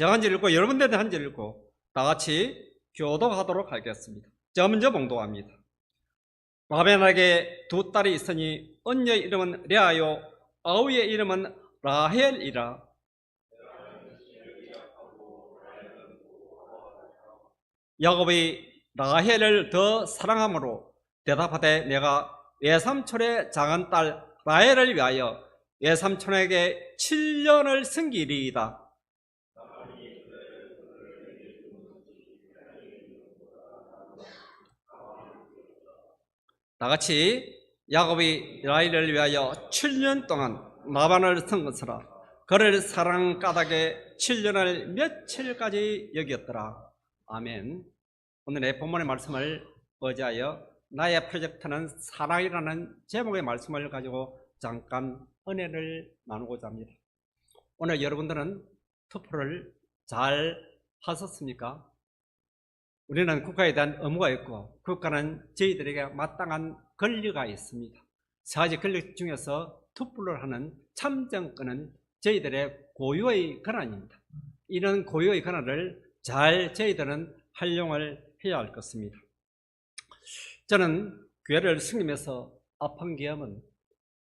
제가 한 절 읽고 여러분들도 한 절 읽고 다 같이 교독하도록 하겠습니다. 제가 먼저 봉독합니다. 라벤에게 두 딸이 있으니 언니의 이름은 레아요 아우의 이름은 라헬이라. 야곱이 라헬을 더 사랑함으로 대답하되 내가 외삼촌의 작은 딸 라헬을 위하여 외삼촌에게 7년을 섬기리이다. 다같이 야곱이 라헬을 위하여 7년 동안 라반을 섬겼으라. 그를 사랑 까닭에 7년을 며칠까지 여겼더라. 아멘. 오늘의 본문의 말씀을 의지하여 나의 프로젝트는 사랑이라는 제목의 말씀을 가지고 잠깐 은혜를 나누고자 합니다. 오늘 여러분들은 투표를 잘 하셨습니까? 우리는 국가에 대한 의무가 있고 국가는 저희들에게 마땅한 권리가 있습니다. 세 가지 권리 중에서 투표를 하는 참정권은 저희들의 고유의 권한입니다. 이런 고유의 권한을 잘 저희들은 활용을 해야 할 것입니다. 저는 교회를 섬기면서 아픈 경험은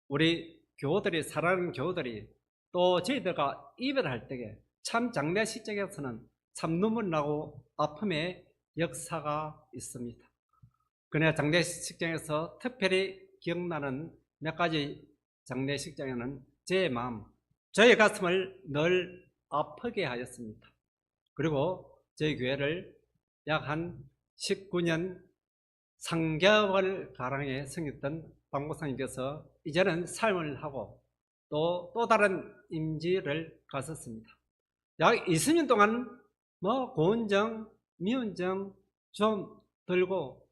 우리 교우들이, 사랑하는 교우들이 또 저희들과 이별할 때에 참 장례식장에서는 참 눈물 나고 아픔의 역사가 있습니다. 그러나 장례식장에서 특별히 기억나는 몇 가지 장례식장에는 제 마음, 저의 가슴을 늘 아프게 하였습니다. 그리고 저희 교회를 약 한 19년 3개월 가량에 섬겼던 박 목사님께서 이제는 삶을 하고 또 다른 임지를 갔었습니다. 약 20년 동안 고운정, 미운정 좀 들고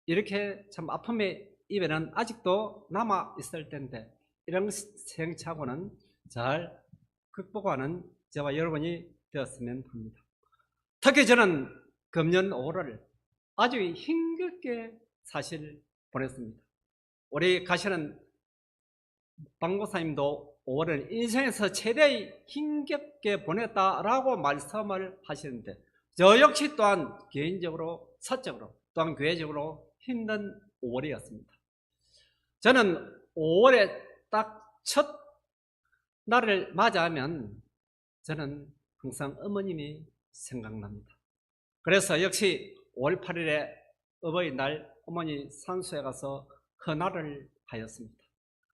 이렇게 참 아픔의 입에는 아직도 남아 있을 텐데 이런 생차고는 잘 극복하는 저와 여러분이 되었으면 합니다. 특히 저는 금년 5월을 아주 힘겹게 사실 보냈습니다. 우리 가시는 박 목사님도 5월을 인생에서 최대의 힘겹게 보냈다라고 말씀을 하시는데 저 역시 또한 개인적으로, 사적으로, 또한 교회적으로 힘든 5월이었습니다. 저는 5월에 딱 첫 날을 맞이하면 저는 항상 어머님이 생각납니다. 그래서 역시 5월 8일에 어버이날 어머니 산소에 가서 헌화를 하였습니다.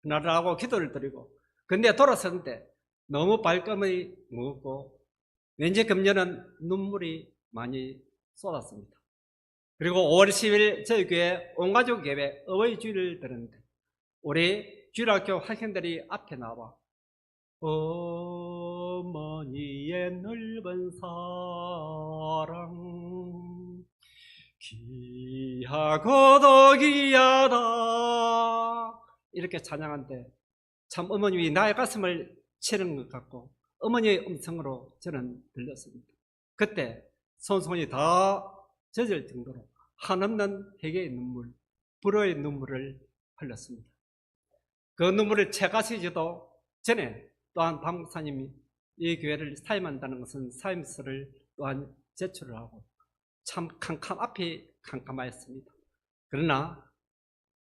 헌화를 하고 기도를 드리고 근데 돌아섰는데 너무 발걸음이 무겁고 왠지 금년은 눈물이 많이 쏟았습니다. 그리고 5월 10일 저희 교회 온가족 예배 어버이 주일을 드렸는데 우리 주일학교 학생들이 앞에 나와 어머니의 넓은 사랑 귀하고도 귀하다 이렇게 찬양한데 참 어머님이 나의 가슴을 치는 것 같고 어머니의 음성으로 저는 들렸습니다. 그때 손손이 다 젖을 정도로 한없는 회개의 눈물, 불효의 눈물을 흘렸습니다. 그 눈물을 채가시지도 전에 또한 박 목사님이 이 교회를 사임한다는 것은 사임서를 또한 제출을 하고 참 앞이 캄캄하였습니다. 그러나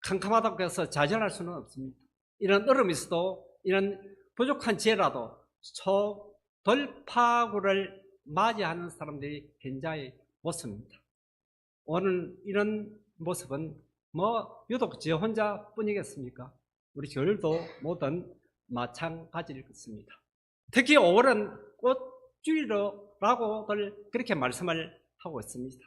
캄캄하다고 해서 좌절할 수는 없습니다. 이런 어려움이 있어도 이런 부족한 지혜라도 돌파구를 맞이하는 사람들이 굉장히 모습입니다. 오늘 이런 모습은 유독 저 혼자뿐이겠습니까? 우리 교회도 모든 마찬가지일 것입니다. 특히 5월은 꽃주일이라고들 그렇게 말씀을 하고 있습니다.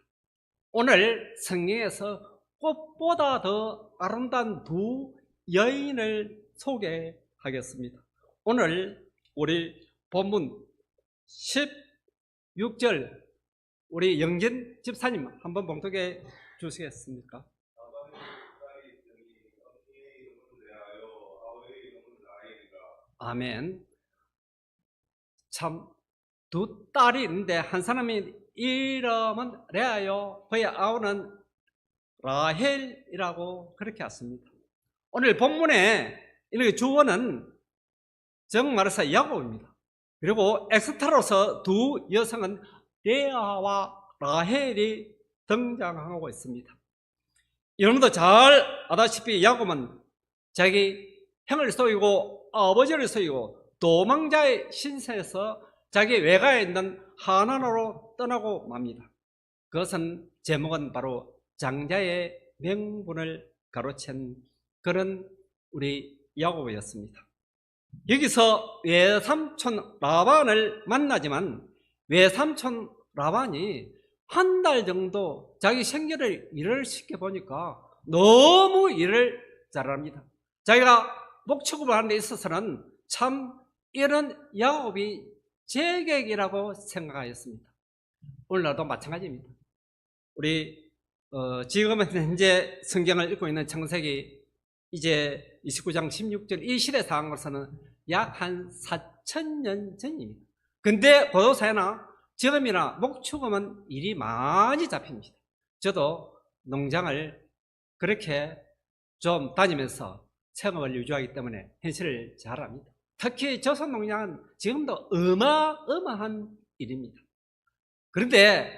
오늘 성경에서 꽃보다 더 아름다운 두 여인을 소개하겠습니다. 오늘 우리 본문 16절 우리 영진 집사님 한번 봉독해 주시겠습니까? 아멘. 참 두 딸이 있는데 한 사람이 이름은 레아요, 그의 아우는 라헬이라고 그렇게 했습니다. 오늘 본문에 이렇게 주어는 정 말해서 야곱입니다. 그리고 엑스트라로서 두 여성은 레아와 라헬이 등장하고 있습니다. 여러분도 잘 아다시피 야곱은 자기 형을 속이고 아버지를 속이고 도망자의 신세에서 자기 외가에 있는 하나나로 떠나고 맙니다. 그것은 제목은 바로 장자의 명분을 가로챈 그런 우리 야곱이었습니다. 여기서 외삼촌 라반을 만나지만 외삼촌 라반이 한 달 정도 자기 생계를 일을 시켜보니까 너무 일을 잘합니다. 자기가 목축업을 하는 데 있어서는 참 이런 야곱이 제격이라고 생각하였습니다. 오늘날도 마찬가지입니다. 우리 지금은 현재 성경을 읽고 있는 창세기 이제 29장 16절 이 시대 상황으로서는 약 한 4,000년 전입니다. 근데 고도사회나 지금이나 목축업은 일이 많이 잡힙니다. 저도 농장을 그렇게 좀 다니면서 생업을 유지하기 때문에 현실을 잘 압니다. 특히 조선 농장은 지금도 어마어마한 일입니다. 그런데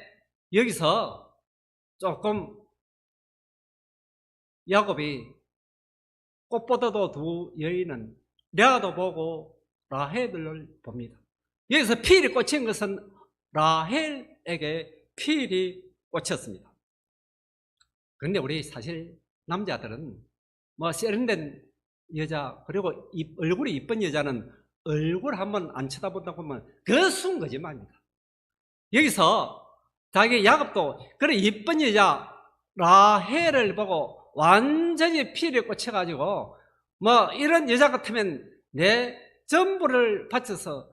여기서 조금 야곱이 꽃보다도 두 여인은 레아도 보고 라헬을 봅니다. 여기서 피일이 꽂힌 것은 라헬에게 피일이 꽂혔습니다. 그런데 우리 사실 남자들은 뭐 세련된 여자 그리고 얼굴이 이쁜 여자는 얼굴 한번 안 쳐다본다고 하면 그 순 거짓말입니다. 여기서 자기 야곱도 그런 이쁜 여자 라헬을 보고 완전히 피일에 꽂혀가지고 뭐 이런 여자 같으면 내 전부를 바쳐서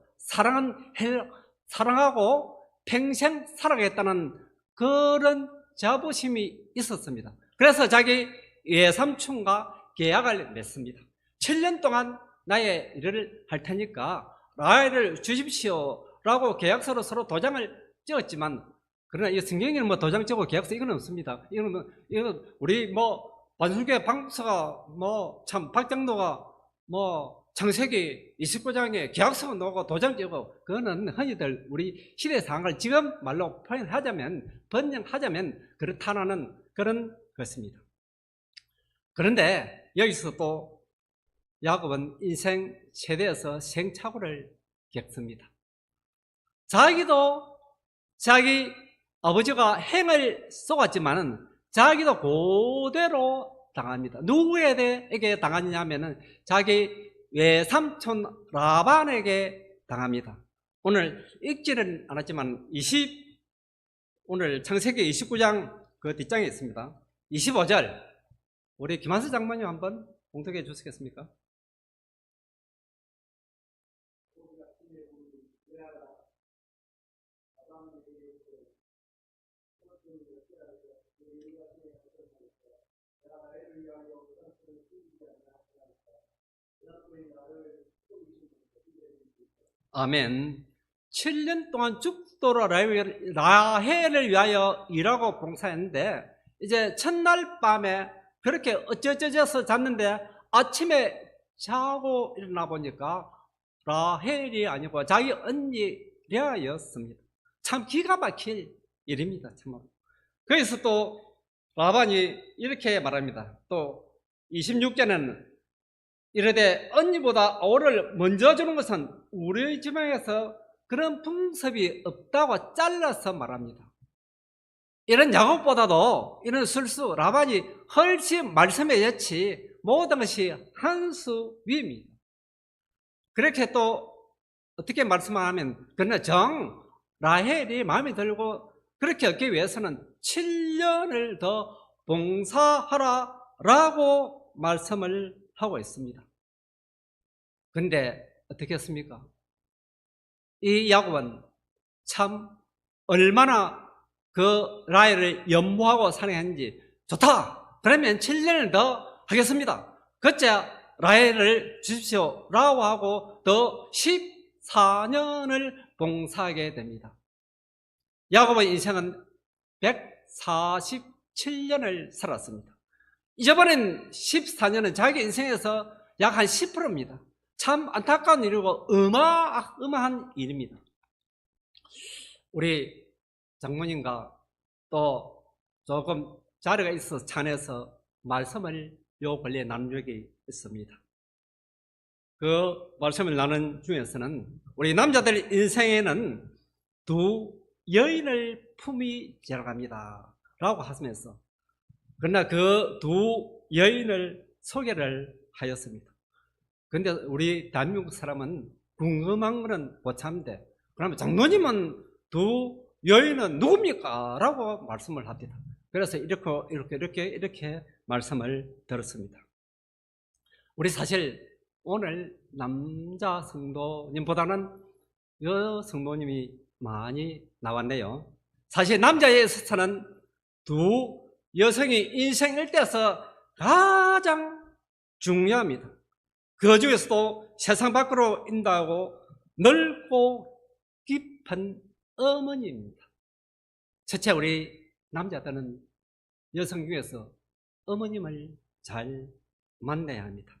사랑하고 평생 살아가겠다는 그런 자부심이 있었습니다. 그래서 자기 외삼촌과 계약을 맺습니다. 7년 동안 나의 일을 할 테니까 라헬을 주십시오 라고 계약서로 서로 도장을 찍었지만, 그러나 이 성경에는 뭐 도장 찍고 계약서 이건 없습니다. 이건 우리 뭐 반수계 방서가 뭐 참 박장로가 뭐 창세기 29장에 계약서 놓고 도장 찍고, 그거는 흔히들 우리 시대 상황을 지금 말로 번역하자면 그렇다는 그런 것입니다. 그런데 여기서 또 야곱은 인생 세대에서 생착오를 겪습니다. 자기도 자기 아버지가 행을 쏘았지만은 자기도 그대로 당합니다. 누구에게 당하냐면은 자기 외삼촌 라반에게 당합니다. 오늘 읽지는 않았지만 오늘 창세기 29장 그 뒷장에 있습니다. 25절 우리 김한수 장모님 한번 봉독해 주시겠습니까? 아멘. 7년 동안 죽도록 라헬을 위하여 일하고 봉사했는데, 이제 첫날 밤에 그렇게 어쩌저쩌서 잤는데 아침에 자고 일어나 보니까 라헬이 아니고 자기 언니 레아였습니다. 참 기가 막힐 일입니다. 참으로. 그래서 또 라반이 이렇게 말합니다. 또 26절에는 이르되 언니보다 아우를 먼저 주는 것은 우리 지방에서 그런 풍습이 없다고 잘라서 말합니다. 이런 야곱보다도 이런 술수 라반이 훨씬 말씀에 예치 모든 것이 한 수 위입니다. 그렇게 또 어떻게 말씀하면, 그러나 라헬이 마음에 들고 그렇게 얻기 위해서는 7년을 더 봉사하라 라고 말씀을 하고 있습니다. 그런데 어떻게 했습니까? 이 야곱은 참 얼마나 그 라헬을 연모하고 사랑했는지, 좋다! 그러면 7년을 더 하겠습니다. 그때 라헬을 주십시오 라고 하고 더 14년을 봉사하게 됩니다. 야곱의 인생은 147년을 살았습니다. 잊어버린 14년은 자기 인생에서 약 한 10%입니다. 참 안타까운 일이고 어마어마한 일입니다. 우리 장모님과 또 조금 자리가 있어서 찬에서 말씀을 요 근래에 나눈 적이 있습니다. 그 말씀을 나눈 중에서는 우리 남자들 인생에는 두 여인을 품이 지나갑니다 라고 하시면서, 그러나 그 두 여인을 소개를 하였습니다. 근데 우리 대한민국 사람은 궁금한 거는 못 참는데, 그러면 장로님은 두 여인은 누굽니까? 라고 말씀을 합니다. 그래서 이렇게 말씀을 들었습니다. 우리 사실 오늘 남자 성도님보다는 여성도님이 많이 나왔네요. 사실 남자에 있어서는 두 여성이 인생 일대에서 가장 중요합니다. 그 중에서도 세상 밖으로 인도하고 넓고 깊은 어머니입니다. 첫째, 우리 남자들은 여성 중에서 어머님을 잘 만나야 합니다.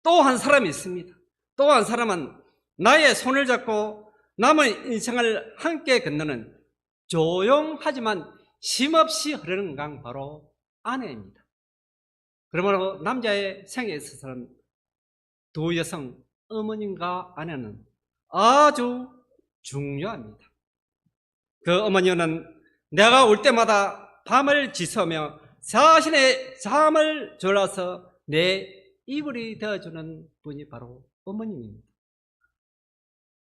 또 한 사람이 있습니다. 또 한 사람은 나의 손을 잡고 남의 인생을 함께 건너는 조용하지만 쉼없이 흐르는 강, 바로 아내입니다. 그러므로 남자의 생애에 있어서는 두 여성, 어머님과 아내는 아주 중요합니다. 그 어머니는 내가 올 때마다 밤을 지새우며 자신의 잠을 졸라서 내 이불이 되어주는 분이 바로 어머님입니다.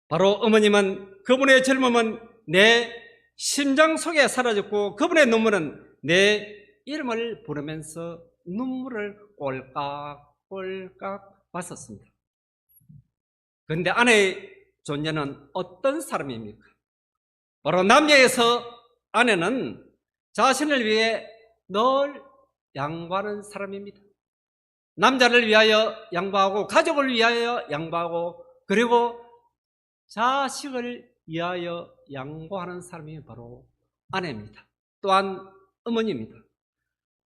바로 어머님은, 그분의 젊음은 내 심장 속에 사라졌고, 그분의 눈물은 내 이름을 부르면서 눈물을 꼴깍꼴깍 봤었습니다. 그런데 아내의 존재는 어떤 사람입니까? 바로 남자에서 아내는 자신을 위해 늘 양보하는 사람입니다. 남자를 위하여 양보하고, 가족을 위하여 양보하고, 그리고 자식을 위하여 양보하는 사람이 바로 아내입니다. 또한 어머니입니다.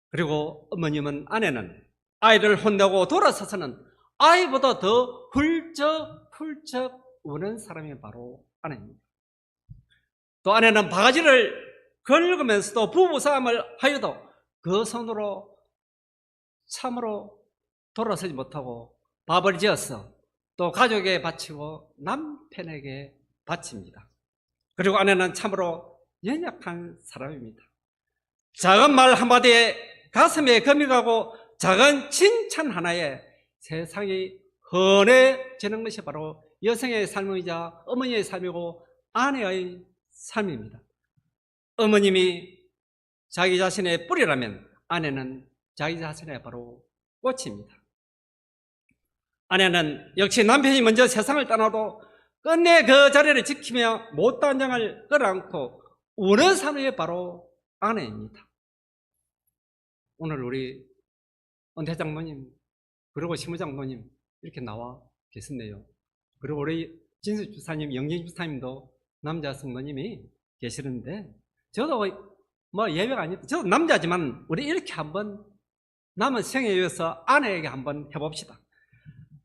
그리고 어머님은, 아내는 아이를 혼내고 돌아서서는 아이보다 더 훌쩍훌쩍 우는 사람이 바로 아내입니다. 또 아내는 바가지를 긁으면서도 부부싸움을 하여도 그 손으로 참으로 돌아서지 못하고 밥을 지어서 또 가족에게 바치고 남편에게 바칩니다. 그리고 아내는 참으로 연약한 사람입니다. 작은 말 한마디에 가슴에 금이 가고, 작은 칭찬 하나에 세상이 헌해지는 것이 바로 여성의 삶이자 어머니의 삶이고 아내의 삶입니다. 어머님이 자기 자신의 뿌리라면 아내는 자기 자신의 바로 꽃입니다. 아내는 역시 남편이 먼저 세상을 떠나도 끝내 그 자리를 지키며 못단장을 끌어안고 우는 사람이 바로 아내입니다. 오늘 우리 은퇴 장모님, 그리고 시무 장모님 이렇게 나와 계셨네요. 그리고 우리 진수 주사님, 영진 주사님도 남자 성도님이 계시는데, 저도 뭐 예외가 아니다. 저도 남자지만 우리 이렇게 한번 남은 생에 위해서 아내에게 한번 해봅시다.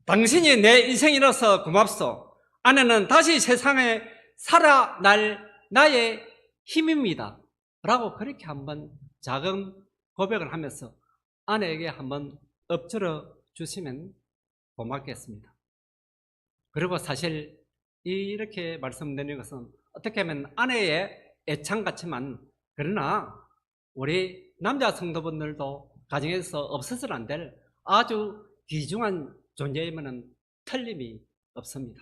당신이 내 인생이라서 고맙소. 아내는 다시 세상에 살아날 나의 힘입니다. 라고 그렇게 한번 작은 고백을 하면서 아내에게 한번 엎드려 주시면 고맙겠습니다. 그리고 사실 이렇게 말씀드리는 것은 어떻게 하면 아내의 애창 같지만, 그러나 우리 남자 성도분들도 가정에서 없어서는 안 될 아주 귀중한 존재임은 틀림이 없습니다.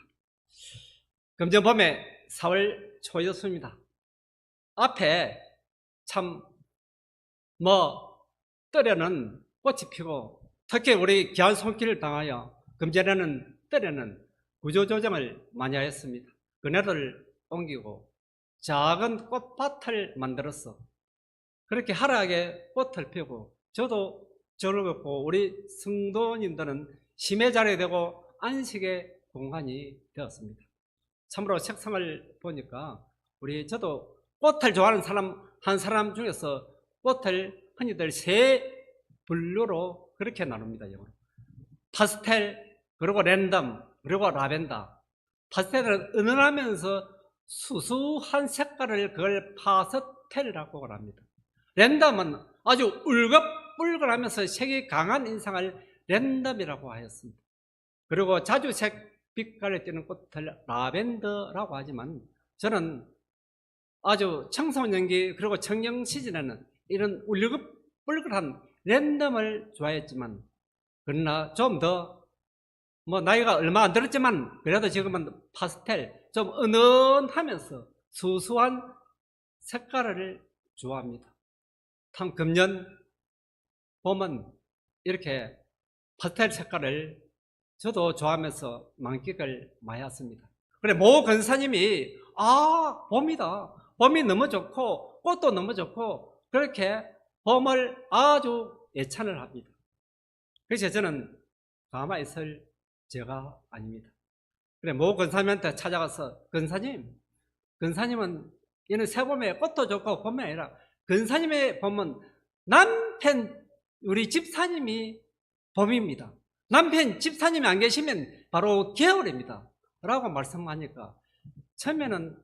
금전 봄에 4월 초였습니다. 앞에 참 뜰에는 꽃이 피고, 특히 우리 귀한 손길을 당하여 금전에는 뜰에는 구조조정을 많이 하였습니다. 그네를 옮기고 작은 꽃밭을 만들어서 그렇게 화려하게 꽃을 피우고, 저도 즐겁고 우리 성도님들은 심의 자리에 되고 안식의 공간이 되었습니다. 참으로 책상을 보니까 저도 꽃을 좋아하는 사람 한 사람 중에서 꽃을 흔히들 세 분류로 그렇게 나눕니다. 파스텔, 그리고 랜덤, 그리고 라벤더. 파스텔은 은은하면서 수수한 색깔을 그걸 파스텔이라고 합니다. 랜덤은 아주 울긋불긋하면서 색이 강한 인상을 랜덤이라고 하였습니다. 그리고 자주색 빛깔을 띠는 꽃을 라벤더라고 하지만 저는 아주 청소년기 그리고 청년 시절에는 이런 울긋불긋한 랜덤을 좋아했지만, 그러나 좀 더 나이가 얼마 안 들었지만 그래도 지금은 파스텔, 좀 은은하면서 수수한 색깔을 좋아합니다. 참 금년 봄은 이렇게 파스텔 색깔을 저도 좋아하면서 만끽을 많이 했습니다. 그래, 모 권사님이 봄이다, 봄이 너무 좋고 꽃도 너무 좋고 그렇게 봄을 아주 예찬을 합니다. 그래서 저는 가만히 있을 제가 아닙니다. 그래, 모 권사님한테 찾아가서 권사님은 이는 새봄에 꽃도 좋고 봄이 아니라 권사님의 봄은 남편 우리 집사님이 봄입니다. 남편 집사님이 안 계시면 바로 겨울입니다 라고 말씀하니까 처음에는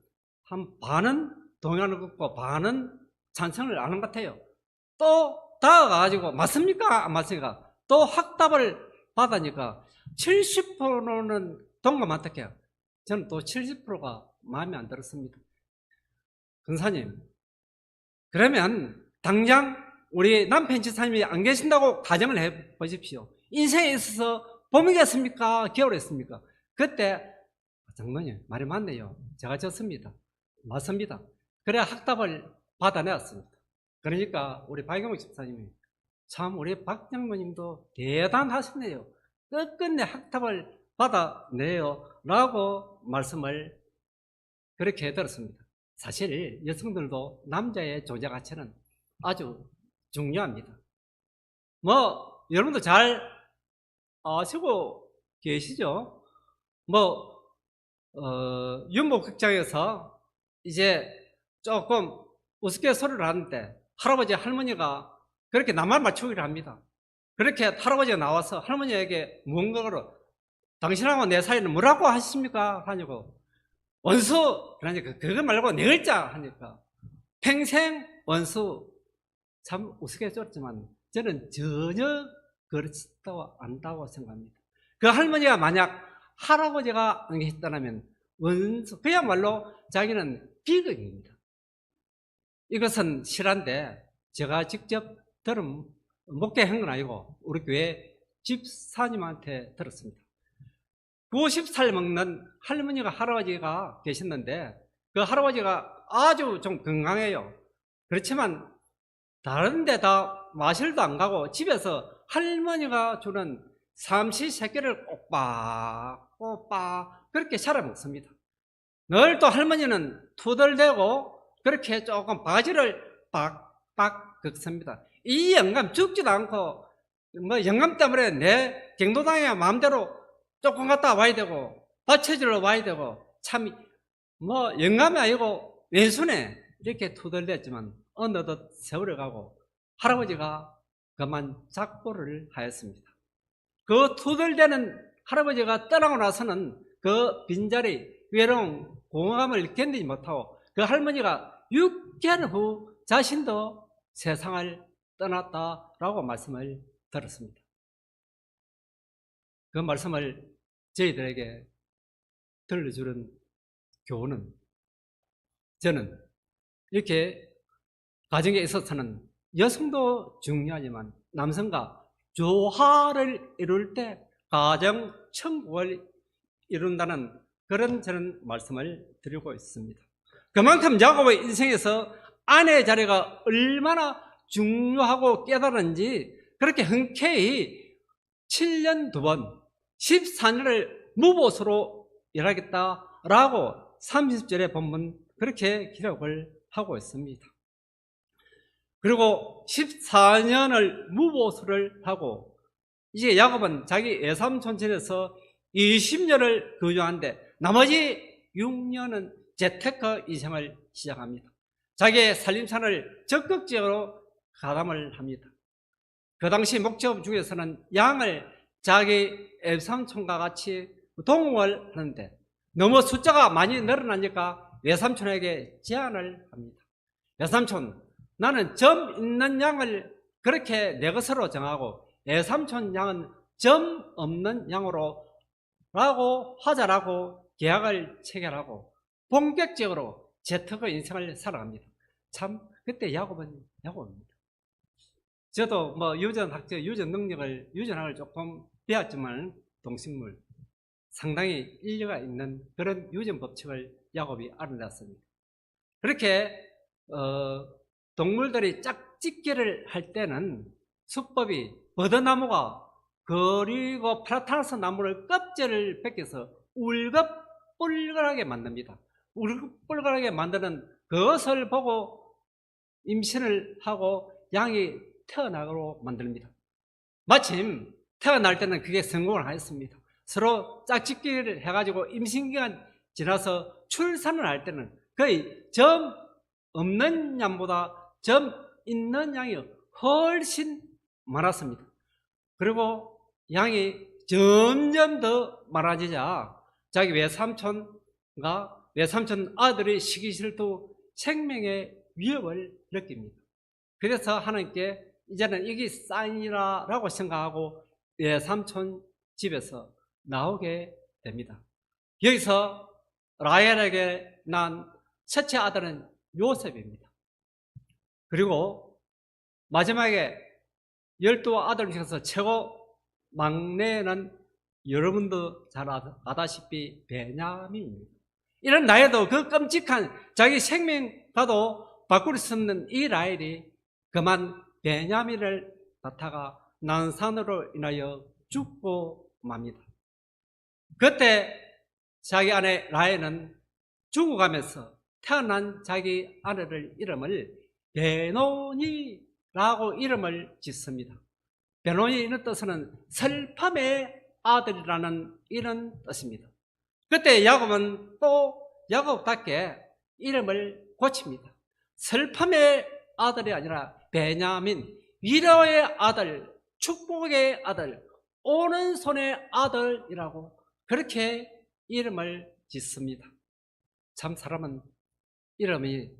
한 반은 동의하는 것 같고 반은 찬성을 안 하는 것 같아요. 또 다가가지고 맞습니까 안 맞습니까 또 확답을 받으니까 70%는 동감한다해요. 저는 또 70%가 마음에 안 들었습니다. 권사님, 그러면 당장 우리 남편 집사님이 안 계신다고 가정을 해 보십시오. 인생에 있어서 봄이겠습니까 겨울이겠습니까? 그때 장로님 말이 맞네요, 제가 졌습니다, 맞습니다. 그래 확답을 받아내었습니다. 그러니까 우리 박영욱 집사님이 참 우리 박 장로님도 대단하시네요, 끝끝내 확답을 받아내요 라고 말씀을 그렇게 들었습니다. 사실 여성들도 남자의 존재 가치는 아주 중요합니다. 여러분도 잘 아시고 계시죠? 윤목극장에서 이제 조금 우스갯소리를 하는데 할아버지 할머니가 그렇게 낱말 맞추기를 합니다. 그렇게 할아버지가 나와서 할머니에게 무언가로 당신하고 내 사이는 뭐라고 하십니까 하냐고, 원수, 그러니까 그거 말고 네 글자 하니까 평생 원수. 참 우스갯소리지만 저는 전혀 그렇다고 안다고 생각합니다. 그 할머니가 만약 할아버지가 안 계셨다면 원수, 그야말로 자기는 비극입니다. 이것은 실화인데 제가 직접 목격한 건 아니고 우리 교회 집사님한테 들었습니다. 90살 먹는 할머니가 할아버지가 계셨는데 그 할아버지가 아주 좀 건강해요. 그렇지만 다른 데다 마실도 안 가고 집에서 할머니가 주는 삼시세끼를 꼬박꼬박 그렇게 차려 먹습니다. 늘 또 할머니는 투덜대고 그렇게 조금 바지를 빡빡 긁습니다. 이 영감 죽지도 않고 영감 때문에 내 경도당에 마음대로 조금 갔다 와야 되고 받쳐주러 와야 되고 참 영감이 아니고 왼손에 이렇게 투덜댔지만 어느덧 세월이 가고 할아버지가 그만 작고를 하였습니다. 그 투덜대는 할아버지가 떠나고 나서는 그 빈자리 외로운 공허감을 견디지 못하고 그 할머니가 6개월 후 자신도 세상을 떠났다라고 말씀을 들었습니다. 그 말씀을 저희들에게 들려주는 교훈은, 저는 이렇게 가정에 있어서는 여성도 중요하지만 남성과 조화를 이룰 때 가정 천국을 이룬다는 그런 저는 말씀을 드리고 있습니다. 그만큼 야곱의 인생에서 아내의 자리가 얼마나 중요하고 깨달은지 그렇게 흔쾌히 7년 2번 14년을 무보수로 일하겠다라고 30절의 본문 그렇게 기록을 하고 있습니다. 그리고 14년을 무보수를 하고 이제 야곱은 자기 예삼촌집에서 20년을 거주하는데 나머지 6년은 재테크 인생을 시작합니다. 자기의 살림살이를 적극적으로 가담을 합니다. 그 당시 목자업 중에서는 양을 자기 예삼촌과 같이 동을 하는데 너무 숫자가 많이 늘어나니까 외삼촌에게 제안을 합니다. 외삼촌, 나는 점 있는 양을 그렇게 내 것으로 정하고 외삼촌 양은 점 없는 양으로 라고 하자라고 계약을 체결하고 본격적으로 재테크 인생을 살아갑니다. 참 그때 야곱은 야곱입니다. 저도 뭐 유전학적 유전학을 조금 배웠지만 동식물 상당히 일리가 있는 그런 유전 법칙을 야곱이 알아냈습니다. 그렇게 동물들이 짝짓기를 할 때는 수법이 버드나무가 그리고 플라타나스 나무를 껍질을 벗겨서 울긋불긋하게 만듭니다. 울긋불긋하게 만드는 그것을 보고 임신을 하고 양이 태어나도록 만듭니다. 마침 태어날 때는 그게 성공을 하였습니다. 서로 짝짓기를 해가지고 임신기간 지나서 출산을 할 때는 거의 점 없는 양보다 점 있는 양이 훨씬 많았습니다. 그리고 양이 점점 더 많아지자 자기 외삼촌 아들이 시기 싫도 생명의 위협을 느낍니다. 그래서 하나님께 이제는 이게 사인이라고 생각하고 외삼촌 집에서 나오게 됩니다. 여기서 라헬에게 난 첫째 아들은 요셉입니다. 그리고 마지막에 12아들 중에서 최고 막내는 여러분도 잘 아다시피 베냐민입니다. 이런 나이에도 그 끔찍한 자기 생명과도 바꿀 수 없는 이 라헬이 그만 베냐민을 낳다가 난산으로 인하여 죽고 맙니다. 그때 자기 아내 라헬은 죽어가면서 태어난 자기 아내를 이름을 베노니라고 이름을 짓습니다. 베노니의 뜻은 슬픔의 아들이라는 이런 뜻입니다. 그때 야곱은 또 야곱답게 이름을 고칩니다. 슬픔의 아들이 아니라 베냐민, 위로의 아들, 축복의 아들, 오른손의 아들이라고 그렇게 이름을 짓습니다. 참 사람은 이름이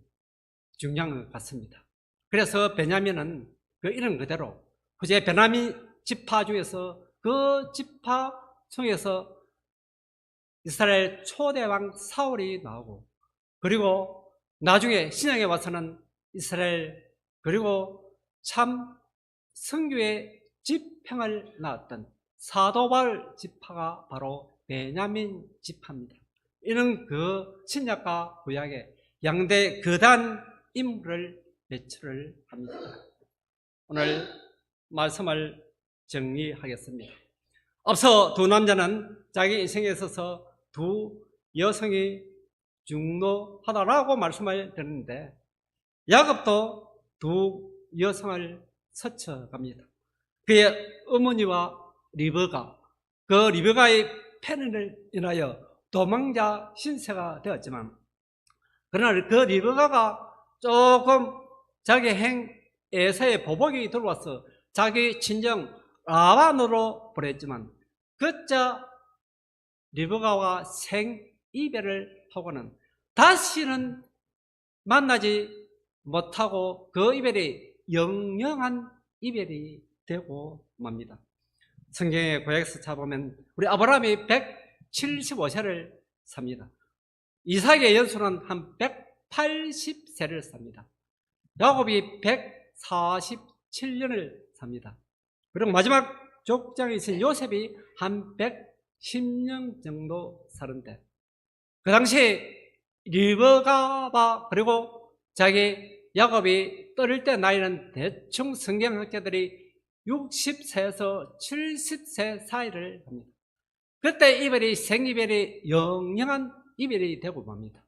중요한 것 같습니다. 그래서 베냐민은 그 이름 그대로 후제 베냐민 지파 중에서 그 지파 중에서 이스라엘 초대왕 사울이 나오고 그리고 나중에 신약에 와서는 이스라엘 그리고 참 성교의 지평을 낳았던 사도바울 지파가 바로 베냐민 지파입니다. 이는 그 신약과 구약의 양대 거단 인물을 배출을 합니다. 오늘 말씀을 정리하겠습니다. 앞서 두 남자는 자기 인생에 있어서 두 여성이 중노하다라고 말씀을 드렸는데 야곱도 두 여성을 스쳐갑니다. 그의 어머니와 리브가 그 리브가의 패는을 인하여 도망자 신세가 되었지만 그러나 그 리브가가 조금 자기 행 에서의 보복이 들어와서 자기 친정 라반으로 보냈지만 그자 리브가와 생이별을 하고는 다시는 만나지 못하고 그 이별이 영영한 이별이 되고 맙니다. 성경의 구약에서 찾아보면 우리 아브라함이 175세를 삽니다. 이삭의 연수는 한 180세를 삽니다. 야곱이 147년을 삽니다. 그리고 마지막 족장에 있은 요셉이 한 110년 정도 사는데 그 당시 리브가와 그리고 자기 야곱이 떠날 때 나이는 대충 성경학자들이 60세에서 70세 사이를 합니다. 그때 이별이 생이별이 영영한 이별이 되고 맙니다.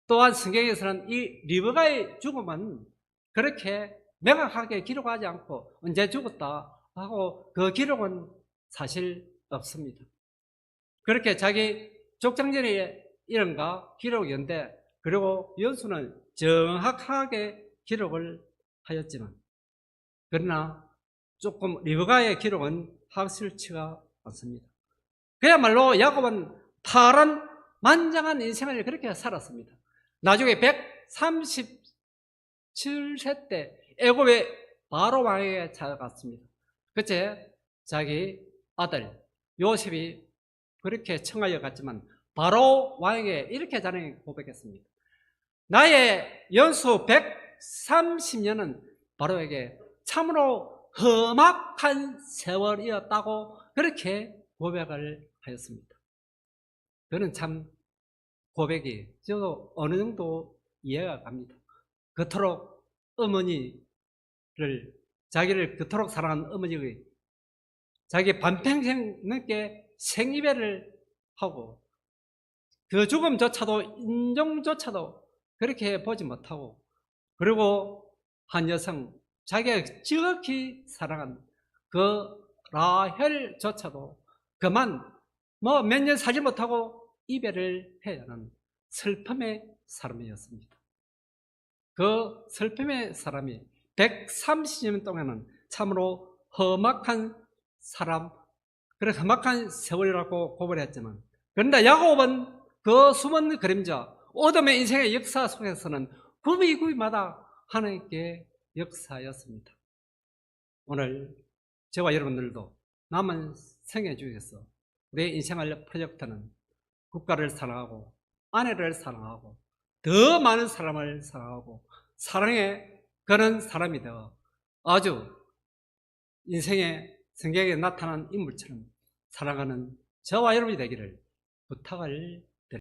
또한 성경에서는 이 리브가의 죽음은 그렇게 명확하게 기록하지 않고 언제 죽었다 하고 그 기록은 사실 없습니다. 그렇게 자기 족장전의 이름과 기록인데 그리고 연수는 정확하게 기록을 하였지만 그러나 조금 리브가의 기록은 확실치가 않습니다. 그야말로 야곱은 파란 만장한 인생을 그렇게 살았습니다. 나중에 137세 때 애굽의 바로 왕에게 찾아갔습니다. 그때 자기 아들 요셉이 그렇게 청하여 갔지만 바로 왕에게 이렇게 자랑해 고백했습니다. 나의 연수 130년은 바로에게 참으로 험악한 세월이었다고 그렇게 고백을 하였습니다. 그는 참 고백이 저도 어느 정도 이해가 갑니다. 그토록 자기를 그토록 사랑한 어머니의 자기 반평생 넘게 생이별을 하고 그 죽음조차도 인정조차도 그렇게 보지 못하고, 그리고 한 여성, 자기가 지극히 사랑한 그 라헬조차도 그만 몇 년 살지 못하고 이별을 해야 하는 슬픔의 사람이었습니다. 그 슬픔의 사람이 130년 동안은 참으로 험악한 사람, 그래 험악한 세월이라고 고백했지만, 그런데 야곱은 그 숨은 그림자, 어둠의 인생의 역사 속에서는 구비구비마다 하나님께 역사였습니다. 오늘 저와 여러분들도 남은 생애 중에서 내 인생의 프로젝트는 국가를 사랑하고 아내를 사랑하고 더 많은 사람을 사랑하고 사랑의 그런 사람이 되어 아주 인생의 성경에 나타난 인물처럼 살아가는 저와 여러분이 되기를 부탁을